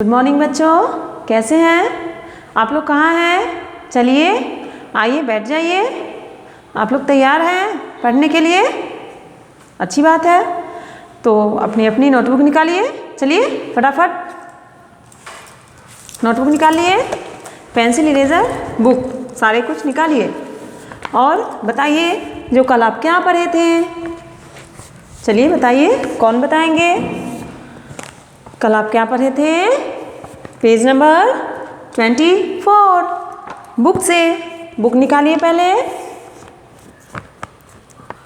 Good morning बच्चों, कैसे हैं आप लोग? कहाँ हैं? चलिए आइए बैठ जाइए। आप लोग तैयार हैं पढ़ने के लिए? अच्छी बात है। तो अपनी अपनी नोटबुक निकालिए। चलिए फटाफट नोटबुक निकालिए, पेंसिल, इरेज़र, बुक सारे कुछ निकालिए और बताइए जो कल आप क्या पढ़े थे। चलिए बताइए, कौन बताएंगे? कल आप क्या पढ़े थे? पेज नंबर 24 बुक से। बुक निकालिए, पहले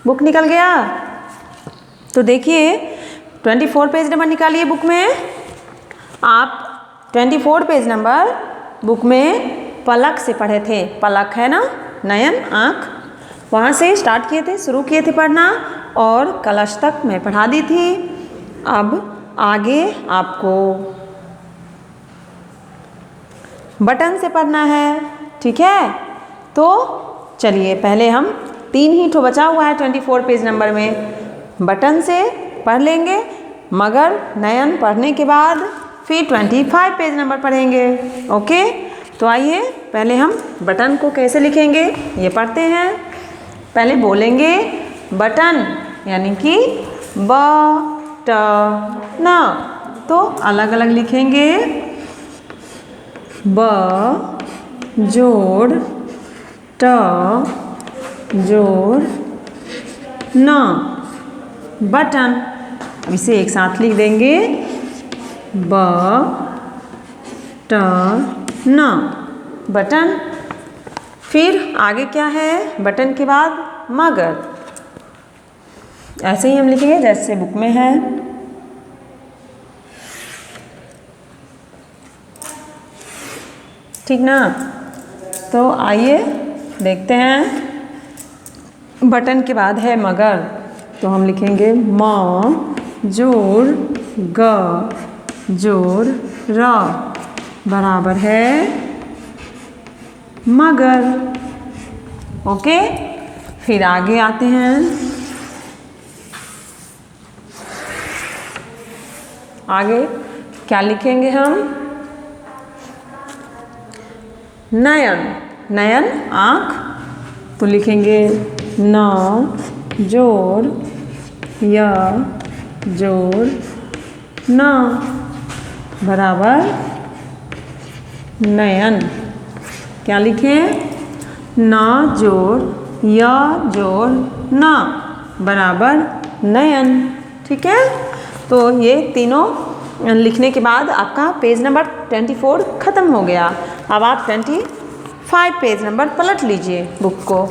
बुक निकल गया तो देखिए 24 पेज नंबर निकालिए बुक में। आप 24 पेज नंबर बुक में पलक से पढ़े थे। पलक है ना, नयन, आँख, वहाँ से स्टार्ट किए थे, शुरू किए थे पढ़ना और कलश तक मैं पढ़ा दी थी। अब आगे आपको बटन से पढ़ना है, ठीक है? तो चलिए पहले हम 3 ही ठो बचा हुआ है 24 पेज नंबर में, बटन से पढ़ लेंगे। मगर नयन पढ़ने के बाद फिर 25 पेज नंबर पढ़ेंगे। ओके, तो आइए पहले हम बटन को कैसे लिखेंगे ये पढ़ते हैं। पहले बोलेंगे बटन, यानी कि बटन, तो अलग अलग लिखेंगे। ब जोड़ ट जोड़ न, बटन। अब इसे एक साथ लिख देंगे, ब ट न, बटन। फिर आगे क्या है बटन के बाद? मगर। ऐसे ही हम लिखेंगे जैसे बुक में है। ठीक ना? तो आइए देखते हैं। बटन के बाद है मगर, तो हम लिखेंगे म जोड़ ग जोड़ र बराबर है मगर। ओके, फिर आगे आते हैं। आगे क्या लिखेंगे हम? नयन, नयन, आँख, तो लिखेंगे न जोड़ य जोड़ न बराबर नयन। क्या लिखें? न जोड़ य जोड़ न बराबर नयन। ठीक है, तो ये तीनों लिखने के बाद आपका पेज नंबर 24 ख़त्म हो गया। अब आप 25 पेज नंबर पलट लीजिए बुक को।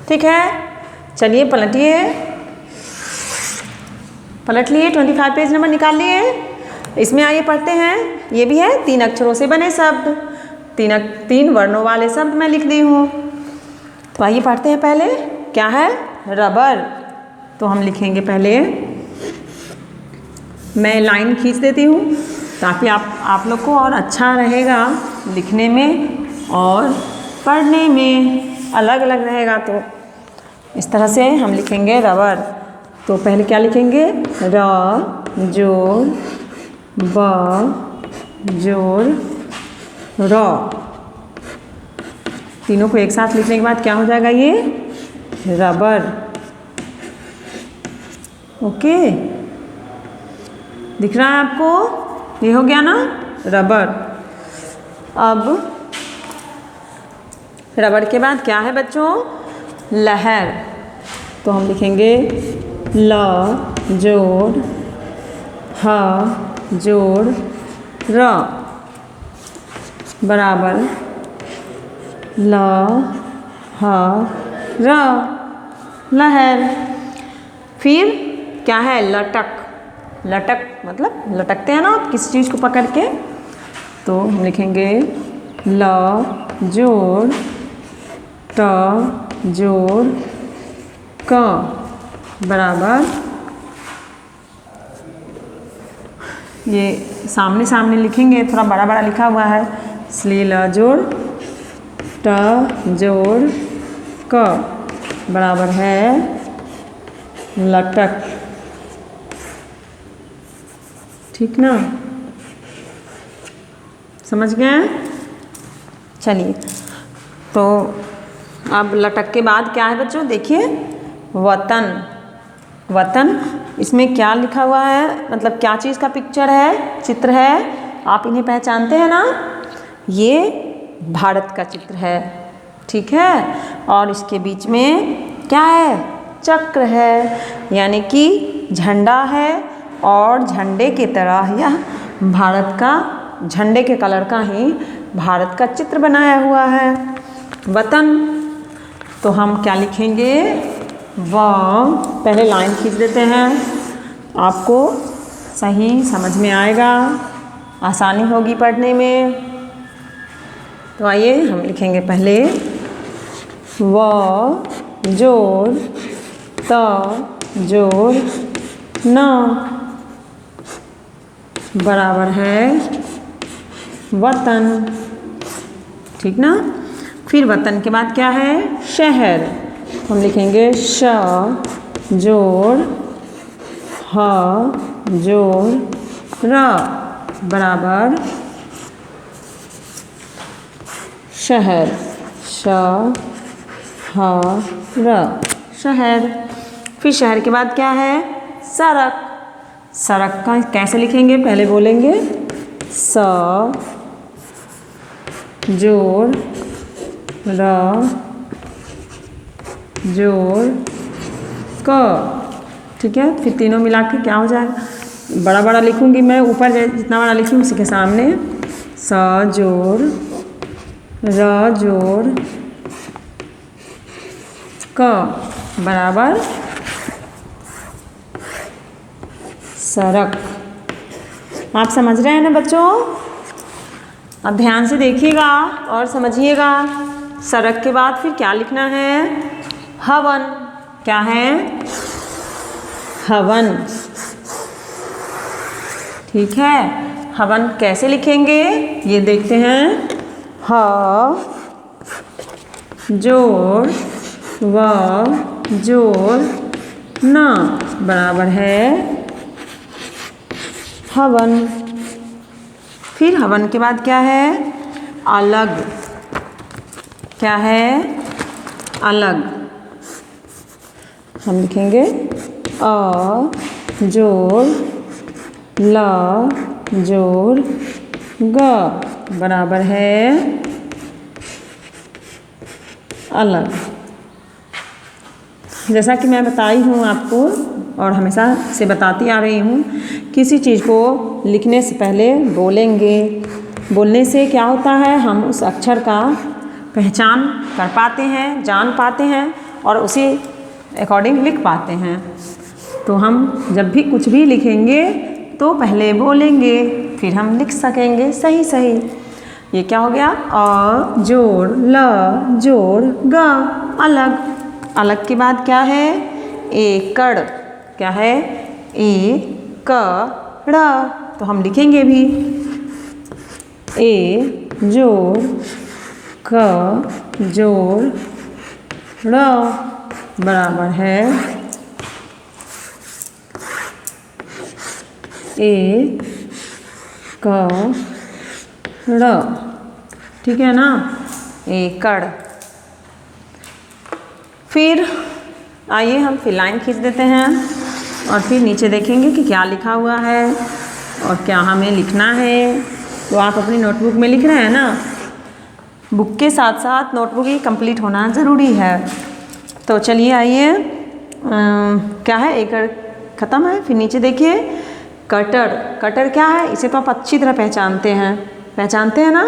ठीक है, चलिए पलटिए। पलट लिए, 25 पेज नंबर निकाल लिए। इसमें आइए पढ़ते हैं। ये भी है 3 अक्षरों से बने शब्द, 3 वर्णों वाले शब्द मैं लिख दी हूँ। तो आइए पढ़ते हैं। पहले क्या है? रबर। तो हम लिखेंगे, पहले मैं लाइन खींच देती हूँ ताकि आप लोग को और अच्छा रहेगा लिखने में और पढ़ने में, अलग अलग रहेगा। तो इस तरह से हम लिखेंगे रबर। तो पहले क्या लिखेंगे? र जोड़ ब जोड़ र। तीनों को एक साथ लिखने के बाद क्या हो जाएगा? ये रबर। ओके, दिख रहा है आपको? ये हो गया ना रबर। अब रबर के बाद क्या है बच्चों? लहर। तो हम लिखेंगे ल जोड़ ह जोड़ र बराबर ल ह र, लहर। फिर क्या है? लटक। लटक मतलब लटकते हैं ना आप किसी चीज़ को पकड़ के। तो हम लिखेंगे ल जोड़ ट जोड़ क बराबर, ये सामने सामने लिखेंगे, थोड़ा बड़ा बड़ा लिखा हुआ है इसलिए ल जोड़ ट जोड़ क बराबर है लटक। ठीक ना? समझ गए? चलिए, तो अब लटक के बाद क्या है बच्चों, देखिए वतन। वतन, इसमें क्या लिखा हुआ है, मतलब क्या चीज़ का पिक्चर है, चित्र है, आप इन्हें पहचानते हैं ना? ये भारत का चित्र है, ठीक है। और इसके बीच में क्या है, चक्र है, यानी कि झंडा है। और झंडे की तरह यह भारत का, झंडे के कलर का ही भारत का चित्र बनाया हुआ है, वतन। तो हम क्या लिखेंगे, पहले लाइन खींच देते हैं, आपको सही समझ में आएगा, आसानी होगी पढ़ने में। तो आइए हम लिखेंगे पहले व जोड़ त जोड़ न बराबर है वतन, ठीक ना। फिर वतन के बाद क्या है, शहर। हम लिखेंगे श जोड़ ह जोड़ र बराबर शहर, श ह र शहर। फिर शहर के बाद क्या है, सड़क। सड़क का कैसे लिखेंगे, पहले बोलेंगे स जोड़ र जोड़ क, ठीक है। फिर तीनों मिला के क्या हो जाएगा, बड़ा बड़ा लिखूंगी मैं, ऊपर जितना बड़ा लिखूँ उसी के सामने स जोड़ र जोड़ क बराबर सड़क। आप समझ रहे हैं ना बच्चों? अब ध्यान से देखिएगा और समझिएगा। सड़क के बाद फिर क्या लिखना है, हवन। क्या है, हवन, ठीक है। हवन कैसे लिखेंगे, ये देखते हैं। ह जोड़ व जोड़ न बराबर है हवन। फिर हवन के बाद क्या है, अलग। क्या है, अलग। हम लिखेंगे अ जोड़ ल जोड़ ग बराबर है अलग। जैसा कि मैं बताई हूँ आपको और हमेशा से बताती आ रही हूँ, किसी चीज़ को लिखने से पहले बोलेंगे। बोलने से क्या होता है, हम उस अक्षर का पहचान कर पाते हैं, जान पाते हैं और उसी अकॉर्डिंग लिख पाते हैं। तो हम जब भी कुछ भी लिखेंगे तो पहले बोलेंगे, फिर हम लिख सकेंगे सही सही। ये क्या हो गया, अ जोड़ ल जोड़ ग अलग। अलग के बाद क्या है, एकड़। क्या है, एकड़। तो हम लिखेंगे भी ए जोड़ क जोड़ र बराबर है ए क र, ठीक है ना, एकड़। फिर आइए हम फिर लाइन खींच देते हैं और फिर नीचे देखेंगे कि क्या लिखा हुआ है और क्या हमें लिखना है। तो आप अपनी नोटबुक में लिख रहे हैं ना, बुक के साथ साथ नोटबुक ही कंप्लीट होना ज़रूरी है। तो चलिए आइए, क्या है, एकड़ ख़त्म है। फिर नीचे देखिए कटर। कटर क्या है, इसे तो आप अच्छी तरह पहचानते हैं ना।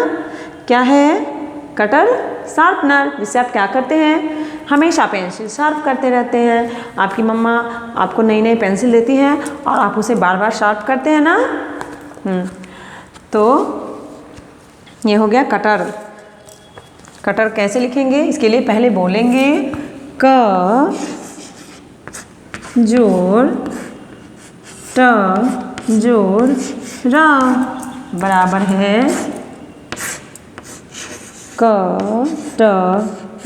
क्या है, कटर शार्पनर, जिससे आप क्या करते हैं, हमेशा पेंसिल शार्प करते रहते हैं। आपकी मम्मा आपको नई नई पेंसिल देती हैं और आप उसे बार बार शार्प करते हैं ना। तो ये हो गया कटर। कटर कैसे लिखेंगे, इसके लिए पहले बोलेंगे क जोड़ ट जोड़ र बराबर है क ट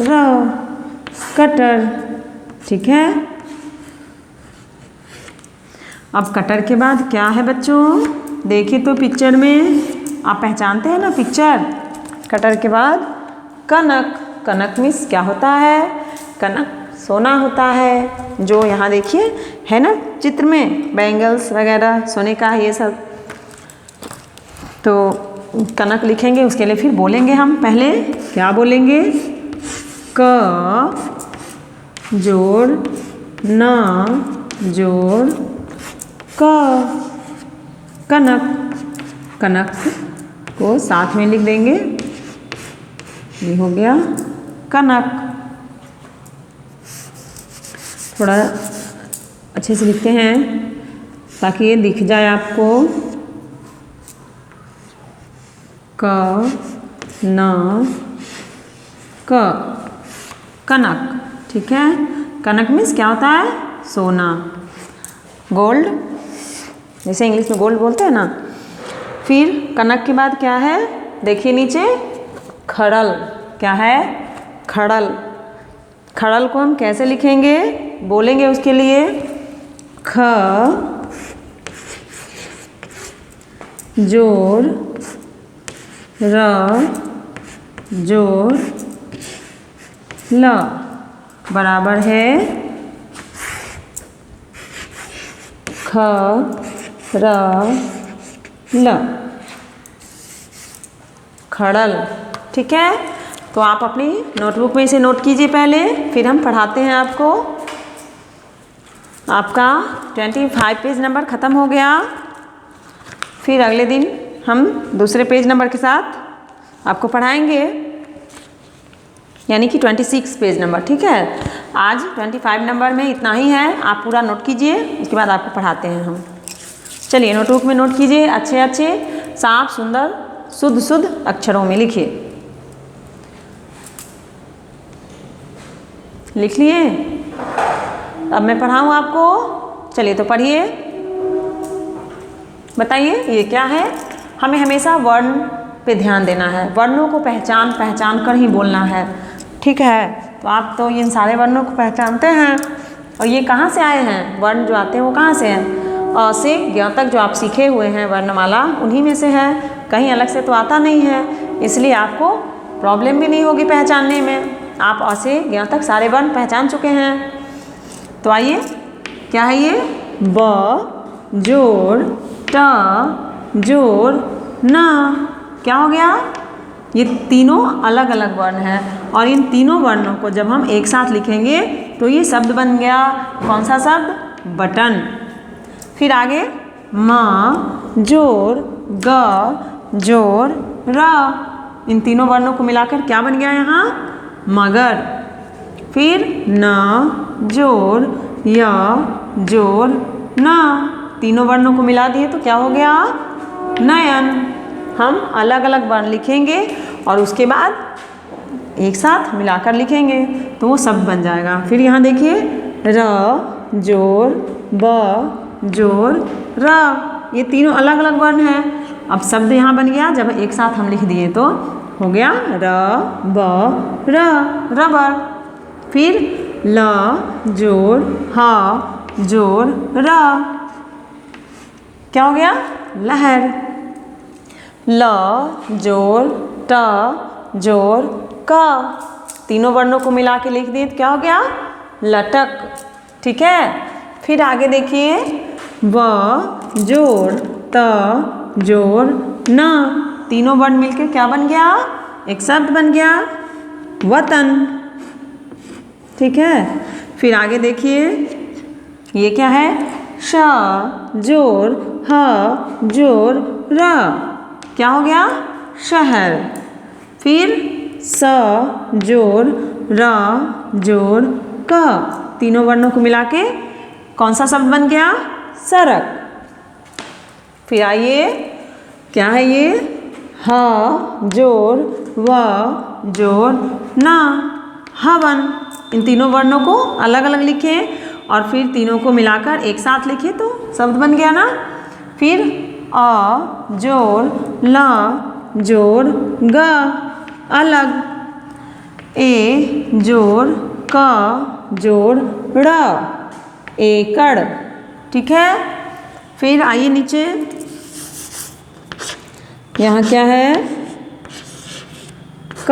र कटर, ठीक है। अब कटर के बाद क्या है बच्चों, देखिए तो पिक्चर में आप पहचानते हैं ना पिक्चर, कटर के बाद कनक। कनक मीन्स क्या होता है? कनक सोना होता है, जो यहाँ देखिए है ना चित्र में, बैंगल्स वगैरह सोने का ये सब। तो कनक लिखेंगे, उसके लिए फिर बोलेंगे हम पहले क्या बोलेंगे? क जोड़ न जोड़ क, कनक। कनक को साथ में लिख देंगे, ये हो गया कनक। थोड़ा अच्छे से लिखते हैं ताकि ये दिख जाए आपको। क न क, कनक। ठीक है, कनक मीन्स क्या होता है? सोना, गोल्ड, जैसे इंग्लिश में गोल्ड बोलते हैं ना। फिर कनक के बाद क्या है? देखिए नीचे खड़ल। क्या है? खड़ल। खड़ल को हम कैसे लिखेंगे? बोलेंगे उसके लिए ख जोड़ र जोड़ ल बराबर है ख र ल, खड़ल। ठीक है, तो आप अपनी नोटबुक में इसे नोट कीजिए पहले, फिर हम पढ़ाते हैं आपको। आपका 25 पेज नंबर ख़त्म हो गया। फिर अगले दिन हम दूसरे पेज नंबर के साथ आपको पढ़ाएंगे, यानी कि 26 पेज नंबर। ठीक है, आज 25 नंबर में इतना ही है, आप पूरा नोट कीजिए, उसके बाद आपको पढ़ाते हैं हम। चलिए नोटबुक में नोट कीजिए, अच्छे अच्छे साफ सुंदर शुद्ध शुद्ध अक्षरों में लिखिए। लिख लिए? अब मैं पढ़ाऊँ आपको, चलिए तो पढ़िए। बताइए ये क्या है? हमें हमेशा वर्ण पे ध्यान देना है, वर्णों को पहचान कर ही बोलना है। ठीक है, तो आप तो इन सारे वर्णों को पहचानते हैं, और ये कहाँ से आए हैं? वर्ण जो आते हैं वो कहाँ से हैं? अ से ज्ञ तक जो आप सीखे हुए हैं वर्णमाला, उन्हीं में से है, कहीं अलग से तो आता नहीं है, इसलिए आपको प्रॉब्लम भी नहीं होगी पहचानने में। आप अ से ज्ञ तक सारे वर्ण पहचान चुके हैं। तो आइए, क्या है ये? ब जोड़ ट जोड़ न, क्या हो गया? ये तीनों अलग अलग वर्ण हैं, और इन तीनों वर्णों को जब हम एक साथ लिखेंगे तो ये शब्द बन गया। कौन सा शब्द? बटन। फिर आगे म जोड़ ग जोड़ र, इन तीनों वर्णों को मिलाकर क्या बन गया यहाँ? मगर। फिर न जोड़ य जोड़ न, तीनों वर्णों को मिला दिए तो क्या हो गया? नयन। हम अलग अलग वर्ण लिखेंगे और उसके बाद एक साथ मिलाकर लिखेंगे तो वो शब्द बन जाएगा। फिर यहाँ देखिए र जोड़ ब जोड़ र, ये तीनों अलग अलग वर्ण हैं। अब शब्द यहाँ बन गया, जब एक साथ हम लिख दिए तो हो गया र ब र, रबर। फिर ल जोड़ ह जोड़ र, क्या हो गया? लहर। ल जोड़ ट जोड़ क, तीनों वर्णों को मिला के लिख दिए तो क्या हो गया? लटक। ठीक है, फिर आगे देखिए व जोड़ त जोड़ न, तीनों वर्ण मिलके क्या बन गया? एक शब्द बन गया, वतन। ठीक है, फिर आगे देखिए ये क्या है? श जोड़ ह जोड़ र, क्या हो गया? शहर। फिर स जोड़ र जोड़ क, तीनों वर्णों को मिला के कौन सा शब्द बन गया? सड़क। फिर आइए, क्या है ये? ह जोड़ व जोड़ न, हवन। इन तीनों वर्णों को अलग अलग लिखें और फिर तीनों को मिलाकर एक साथ लिखें तो शब्द बन गया ना। फिर अ जोड़ ल जोड़ ग, अलग। ए जोड़ क जोड़ ड़, एकड़। ठीक है, फिर आइए नीचे यहाँ क्या है? क।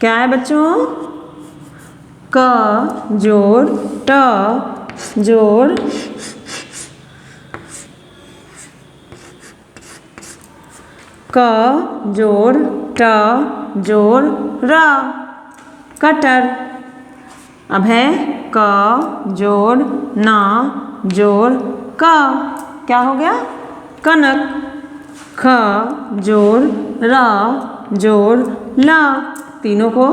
क्या है बच्चों? क जोड़ ट जोड़ क जोड़ ट जोड़ र, कटर। अब है क जोड़ न जोड़ क, क्या हो गया? कनक। ख जोड़ र जोड़ ल, तीनों को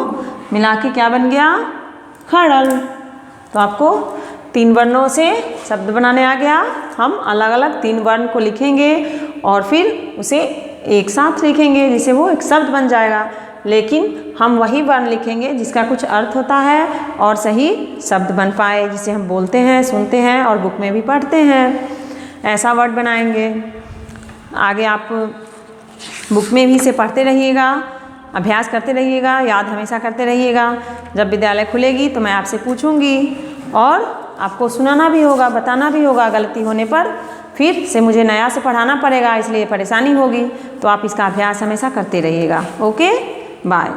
मिला के क्या बन गया? खड़ल। तो आपको 3 वर्णों से शब्द बनाने आ गया। हम अलग अलग 3 वर्ण को लिखेंगे और फिर उसे एक साथ लिखेंगे जिससे वो एक शब्द बन जाएगा। लेकिन हम वही वर्ण लिखेंगे जिसका कुछ अर्थ होता है और सही शब्द बन पाए, जिसे हम बोलते हैं, सुनते हैं और बुक में भी पढ़ते हैं। ऐसा वर्ड बनाएंगे। आगे आप बुक में भी इसे पढ़ते रहिएगा, अभ्यास करते रहिएगा, याद हमेशा करते रहिएगा। जब विद्यालय खुलेगी तो मैं आपसे पूछूंगी और आपको सुनाना भी होगा, बताना भी होगा। गलती होने पर फिर से मुझे नया से पढ़ाना पड़ेगा, इसलिए परेशानी होगी। तो आप इसका अभ्यास हमेशा करते रहिएगा। Okay, bye.